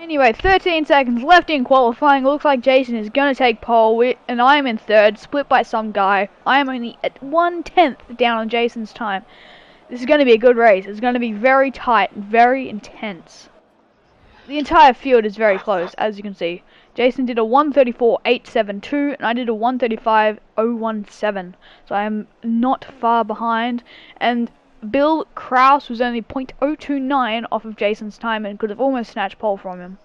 Anyway, 13 seconds left in qualifying. Looks like Jason is going to take pole, and I am in third, split by some guy. I am only at 1/10 down on Jason's time. This is going to be a good race. It's going to be very tight, very intense. The entire field is very close, as you can see. Jason did a 1:34.872, and I did a 1:35.017. So I am not far behind. And Bill Kraus was only 0.029 off of Jason's time and could have almost snatched pole from him.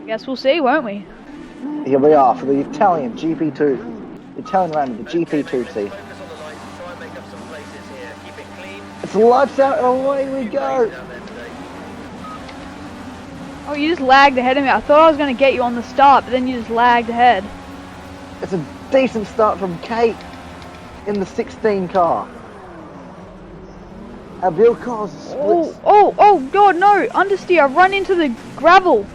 Guess we'll see, won't we? Here we are for the Italian GP2. Italian round of the GP2 season. It's lights out and away we go. Oh, you just lagged ahead of me. I thought I was going to get you on the start, but then you just lagged ahead. It's a decent start from Kate in the 16 car. Our Bill cars splits. Oh, God, no. Understeer, I've run into the gravel.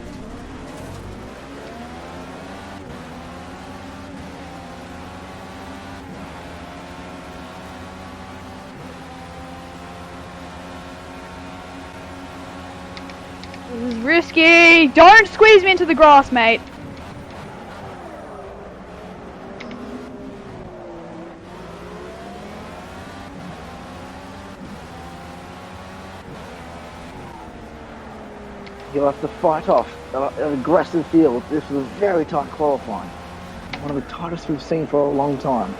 This is risky. Don't squeeze me into the grass, mate. You'll have to fight off an aggressive field. This was a very tight qualifying. One of the tightest we've seen for a long time.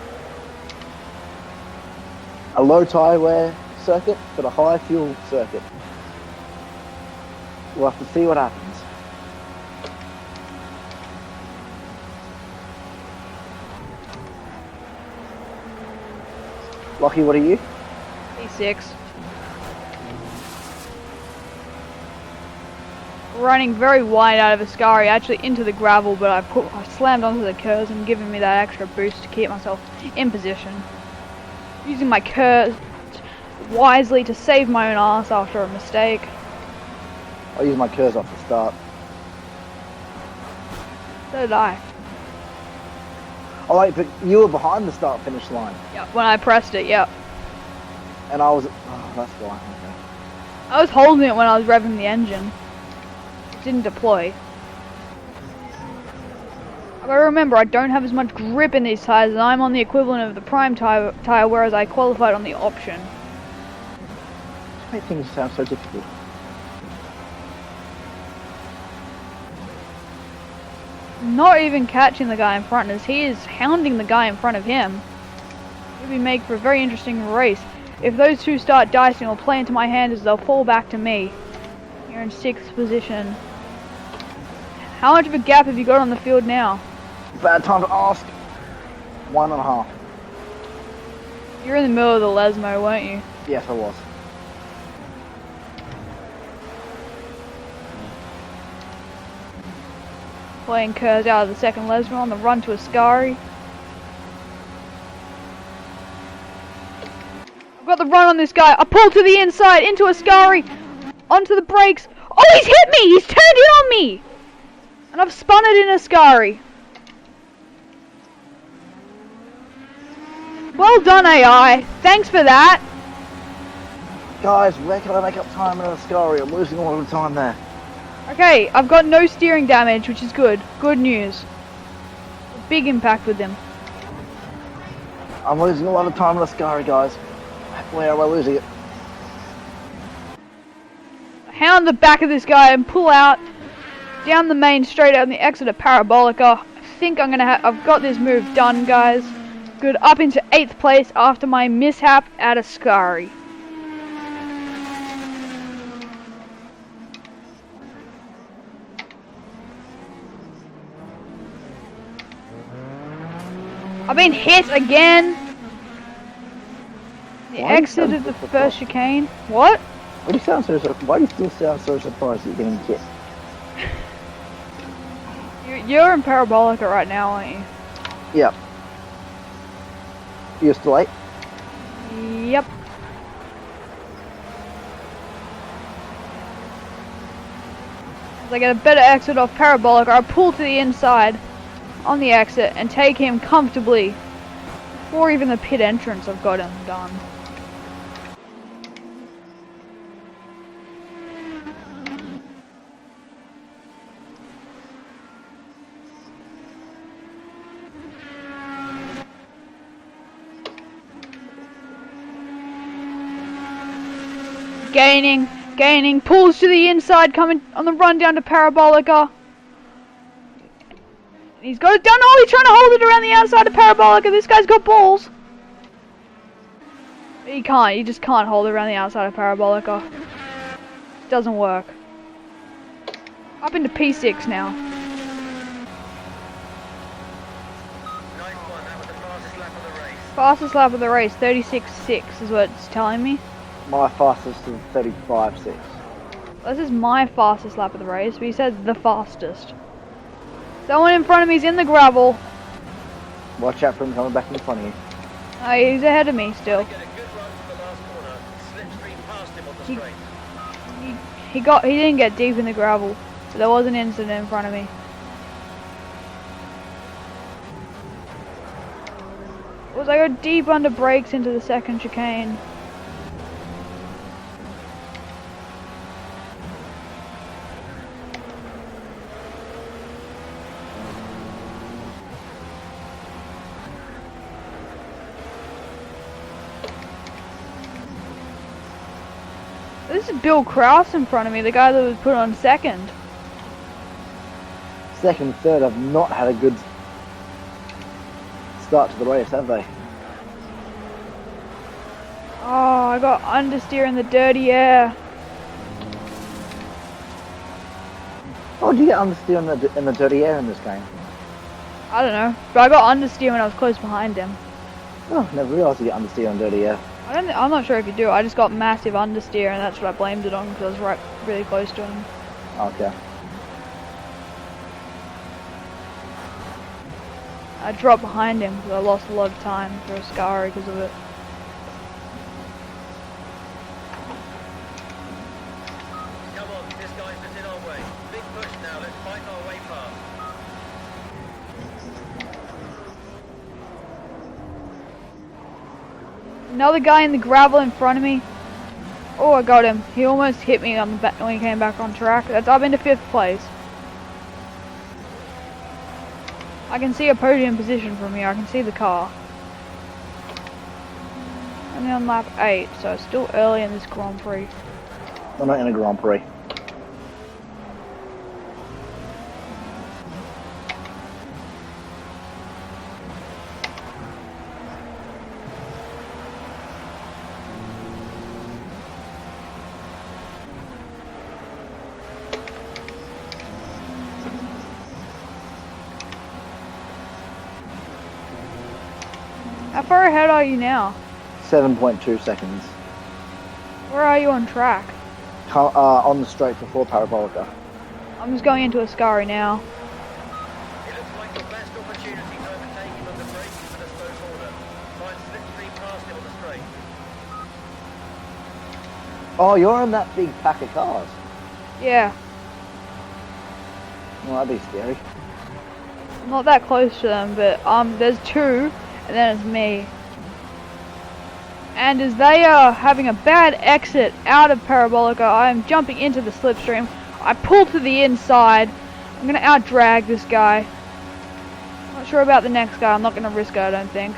A low tyre wear circuit, but a high fuel circuit. We'll have to see what happens. Lockie, what are you? P6. Running very wide out of Ascari, actually into the gravel, but I slammed onto the curves and giving me that extra boost to keep myself in position. Using my curves wisely to save my own ass after a mistake. I used my curves off the start. So did I. Oh wait, but you were behind the start finish line. Yep, when I pressed it, yep. And I was, oh that's why, okay. I was holding it when I was revving the engine. It didn't deploy. But remember, I don't have as much grip in these tyres, and I'm on the equivalent of the prime tyre, whereas I qualified on the option. Just make things sound so difficult. Not even catching the guy in front as he is hounding the guy in front of him. It would make for a very interesting race. If those two start dicing or play into my hands, as they'll fall back to me. You're in 6th position. How much of a gap have you got on the field now? Bad time to ask. 1.5. You're in the middle of the Lesmo, weren't you? Yes, I was. Playing curves out of the second Lesmo on the run to Ascari. I've got the run on this guy. I pull to the inside into Ascari. Onto the brakes. Oh, he's hit me! He's turned in on me! And I've spun it in Ascari. Well done, AI. Thanks for that. Guys, where can I make up time in Ascari? I'm losing a lot of time there. Okay, I've got no steering damage, which is good. Good news. Big impact with them. I'm losing a lot of time in Ascari, guys. Where am I losing it? Hound the back of this guy and pull out down the main straight out in the exit of Parabolica. I think I'm gonna I've got this move done, guys. Good, up into 8th place after my mishap at Ascari. I've been hit again. The exit of the first chicane. What? Why do you still sound so surprised that you're getting hit? You're in Parabolica right now, aren't you? Yep. You're still late? Yep. As I get a better exit off Parabolica, I pull to the inside on the exit and take him comfortably Before even the pit entrance, I've got him done. Gaining, pulls to the inside, coming on the run down to Parabolica. He's got it done. Oh, he's trying to hold it around the outside of Parabolica. This guy's got balls. He just can't hold it around the outside of Parabolica. It doesn't work. Up into P6 now. Nice one, that was the fastest lap of the race. Fastest lap of the race, 36.6 is what it's telling me. My fastest is 35.6. This is my fastest lap of the race, but he says the fastest. Someone in front of me is in the gravel. Watch out for him coming back in front of you. Oh, he's ahead of me still. Get a good run from the last corner. Slipstream past him on the straight. He didn't get deep in the gravel, but there was an incident in front of me. Was I go deep under brakes into the second chicane. This is Bill Kraus in front of me, the guy that was put on second. Second, third have not had a good start to the race, have they? Oh, I got understeer in the dirty air. Oh, did you get understeer in the dirty air in this game? I don't know, but I got understeer when I was close behind him. Oh, never realised you get understeer in dirty air. I'm not sure if you do. I just got massive understeer, and that's what I blamed it on because I was really close to him. Okay. I dropped behind him because I lost a lot of time for a Scari because of it. Come on, this guy's just in our way. Big push now, let's fight our way past. Another guy in the gravel in front of me. Oh, I got him. He almost hit me on the back when he came back on track. That's up into 5th place. I can see a podium position from here. I can see the car. I'm on lap 8, so it's still early in this Grand Prix. We're not in a Grand Prix. How far ahead are you now? 7.2 seconds. Where are you on track? On the straight before Parabolica. I'm just going into a Scari now. It looks like your best opportunity to overtake him under brakes for the slow corner. Try and slipstream past him on the straight. Oh, you're in that big pack of cars. Yeah, Well, that'd be scary. I'm not that close to them, but there's 2, and then it's me. And as they are having a bad exit out of Parabolica, I am jumping into the slipstream. I pull to the inside. I'm going to out-drag this guy. Not sure about the next guy. I'm not going to risk it, I don't think.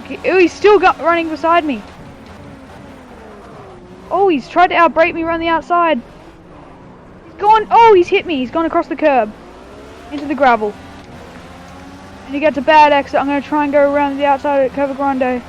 Okay. Ooh, he's still running beside me. Oh, he's tried to out-brake me around the outside. He's gone. Oh, he's hit me. He's gone across the curb. Into the gravel. And he gets a bad exit. I'm going to try and go around the outside at Curva Grande.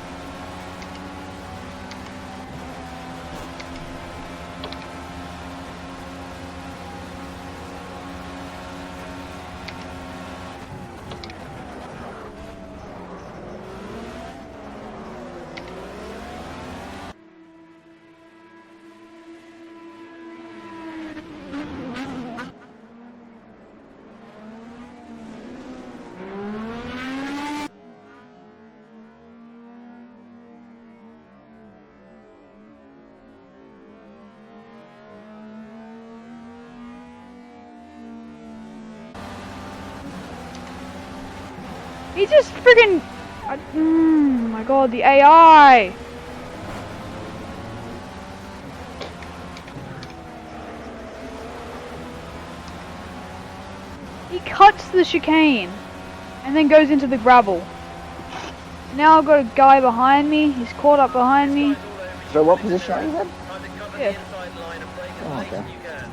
He just friggin' My god, the AI! He cuts the chicane and then goes into the gravel. Now I've got a guy behind me. He's caught up behind me. So what position are you in? Time to cover Yeah. the inside line and break as Oh, late okay. as you can.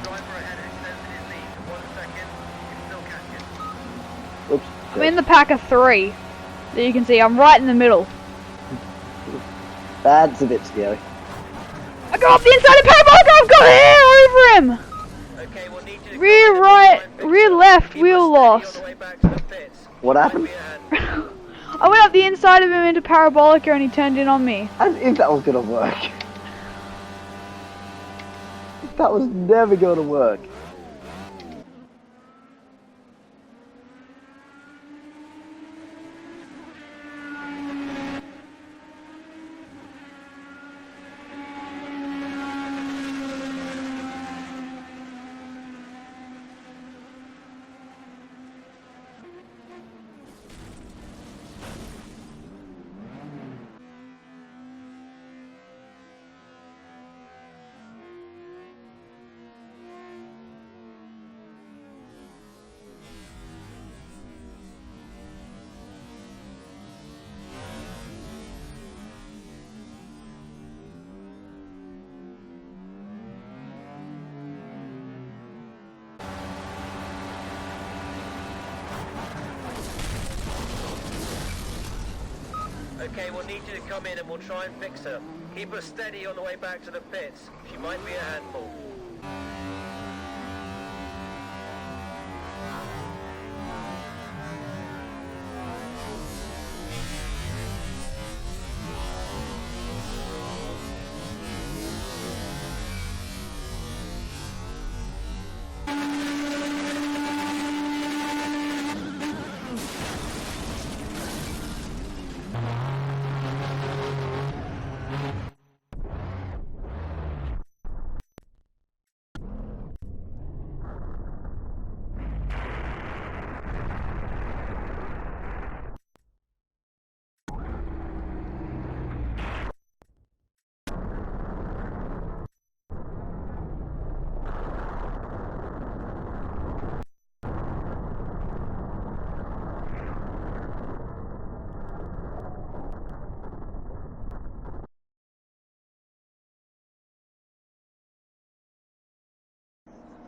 Driver ahead extends his lead to 1 second. You can still catch it. Oops. I'm in the pack of 3. That you can see, I'm right in the middle. That's a bit scary. I got off the inside of Parabolic, I've got air over him! Okay, we'll need you to Rear come in and right, try and fix rear it. left Keep wheel us steady loss. on the way back to the pits. What Might happened? be a hand. I went up the inside of him into Parabolica and he turned in on me. As if that was gonna work. That was never gonna work. Okay, we'll need you to come in and we'll try and fix her. Keep her steady on the way back to the pits. She might be a handful.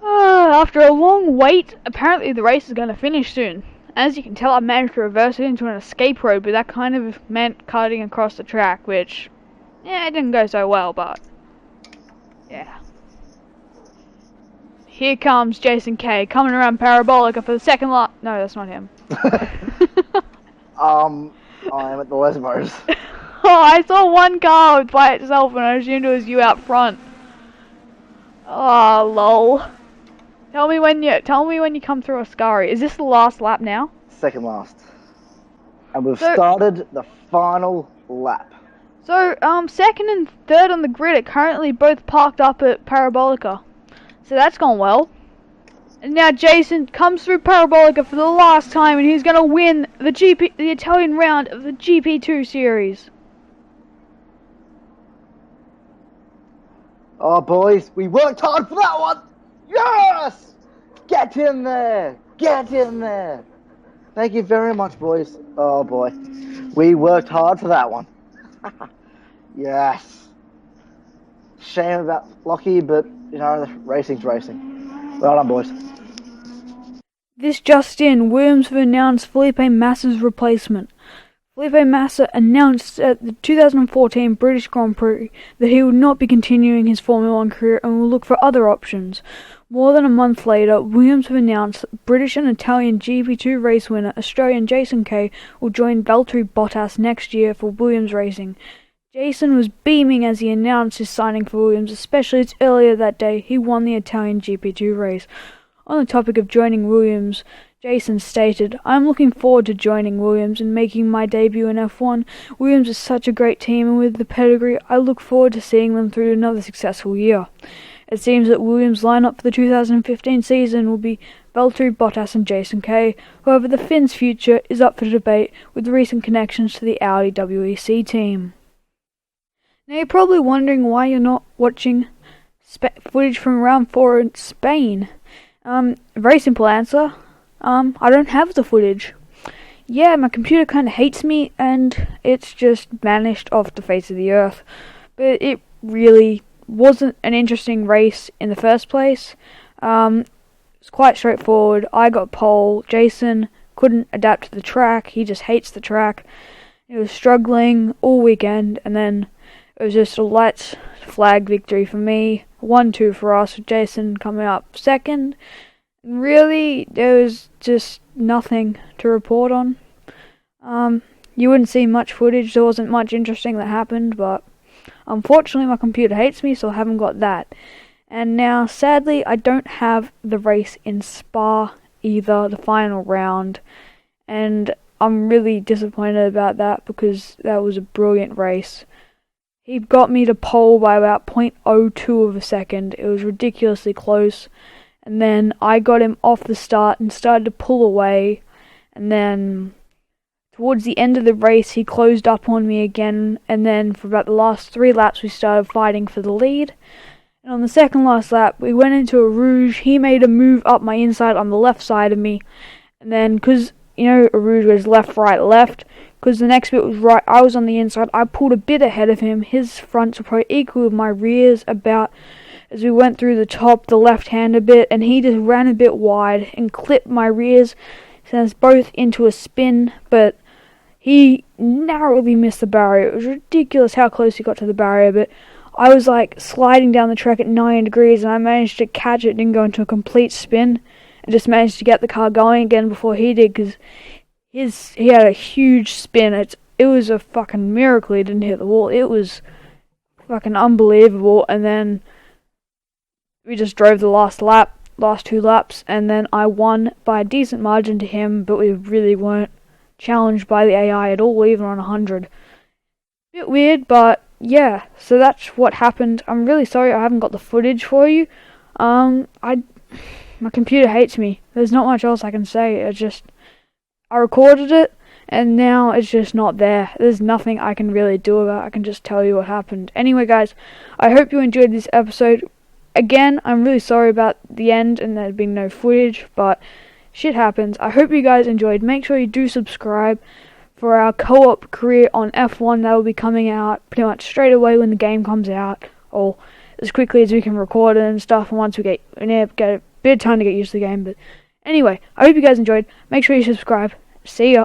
After a long wait, apparently the race is going to finish soon. As you can tell, I managed to reverse it into an escape road, but that kind of meant cutting across the track, which, yeah, it didn't go so well, but, yeah. Here comes Jason K, coming around Parabolica for the second lap. No, that's not him. I am at the Lesbos. Oh, I saw one car by itself and I assumed it was you out front. Oh, lol. Tell me when you come through Ascari. Is this the last lap now? Second last. And we've So- started the final lap. So, second and third on the grid are currently both parked up at Parabolica. So that's gone well. And now Jason comes through Parabolica for the last time and he's gonna win the Italian round of the GP2 series. Oh, boys, we worked hard for that one. Yes! Get in there. Get in there. Thank you very much, boys. Oh, boy. We worked hard for that one. Yes. Shame about Lockie, but, you know, racing's racing. Well done, boys. This just in, Williams have announced Felipe Massa's replacement. Felipe Massa announced at the 2014 British Grand Prix that he would not be continuing his Formula 1 career and will look for other options. More than a month later, Williams have announced that British and Italian GP2 race winner Australian Jason Kay will join Valtteri Bottas next year for Williams Racing. Jason was beaming as he announced his signing for Williams, especially as earlier that day he won the Italian GP2 race. On the topic of joining Williams, Jason stated, "I'm looking forward to joining Williams and making my debut in F1. Williams is such a great team and with the pedigree, I look forward to seeing them through another successful year." It seems that Williams' lineup for the 2015 season will be Valtteri Bottas and Jason Kay. However, the Finns' future is up for debate with recent connections to the Audi WEC team. Now you're probably wondering why you're not watching footage from round 4 in Spain. Very simple answer. I don't have the footage. Yeah, my computer kind of hates me and it's just vanished off the face of the earth. But it really wasn't an interesting race in the first place. It's quite straightforward. I got pole. Jason couldn't adapt to the track. He just hates the track. He was struggling all weekend, and then it was just a light flag victory for me. 1-2 for us, with Jason coming up second. Really, there was just nothing to report on. You wouldn't see much footage. There wasn't much interesting that happened, but unfortunately my computer hates me, so I haven't got that. And now, sadly, I don't have the race in Spa either, the final round. And I'm really disappointed about that because that was a brilliant race. He got me to pole by about 0.02 of a second. It was ridiculously close. And then I got him off the start and started to pull away. And then towards the end of the race, he closed up on me again. And then for about the last 3 laps, we started fighting for the lead. And on the second last lap, we went into a rouge. He made a move up my inside on the left side of me. And then, because, you know, a rouge was left, right, left. Because the next bit was right, I was on the inside. I pulled a bit ahead of him. His fronts were probably equal with my rears about as we went through the top, the left hand a bit. And he just ran a bit wide and clipped my rears. Sent us both into a spin. But he narrowly missed the barrier. It was ridiculous how close he got to the barrier. But I was like sliding down the track at 9 degrees and I managed to catch it and go into a complete spin and just managed to get the car going again before he did because he had a huge spin. It was a fucking miracle he didn't hit the wall. It was fucking unbelievable. And then we just drove the last 2 laps, and then I won by a decent margin to him, but we really weren't challenged by the AI at all, even on 100. Bit weird, but yeah, so that's what happened. I'm really sorry I haven't got the footage for you. My computer hates me. There's not much else I can say. I recorded it, and now it's just not there. There's nothing I can really do about it. I can just tell you what happened. Anyway, guys, I hope you enjoyed this episode. Again, I'm really sorry about the end and there being no footage, but shit happens. I hope you guys enjoyed. Make sure you do subscribe for our co-op career on F1 that will be coming out pretty much straight away when the game comes out, or as quickly as we can record it and stuff, and once we get a bit of time to get used to the game. But anyway, I hope you guys enjoyed. Make sure you subscribe. See ya.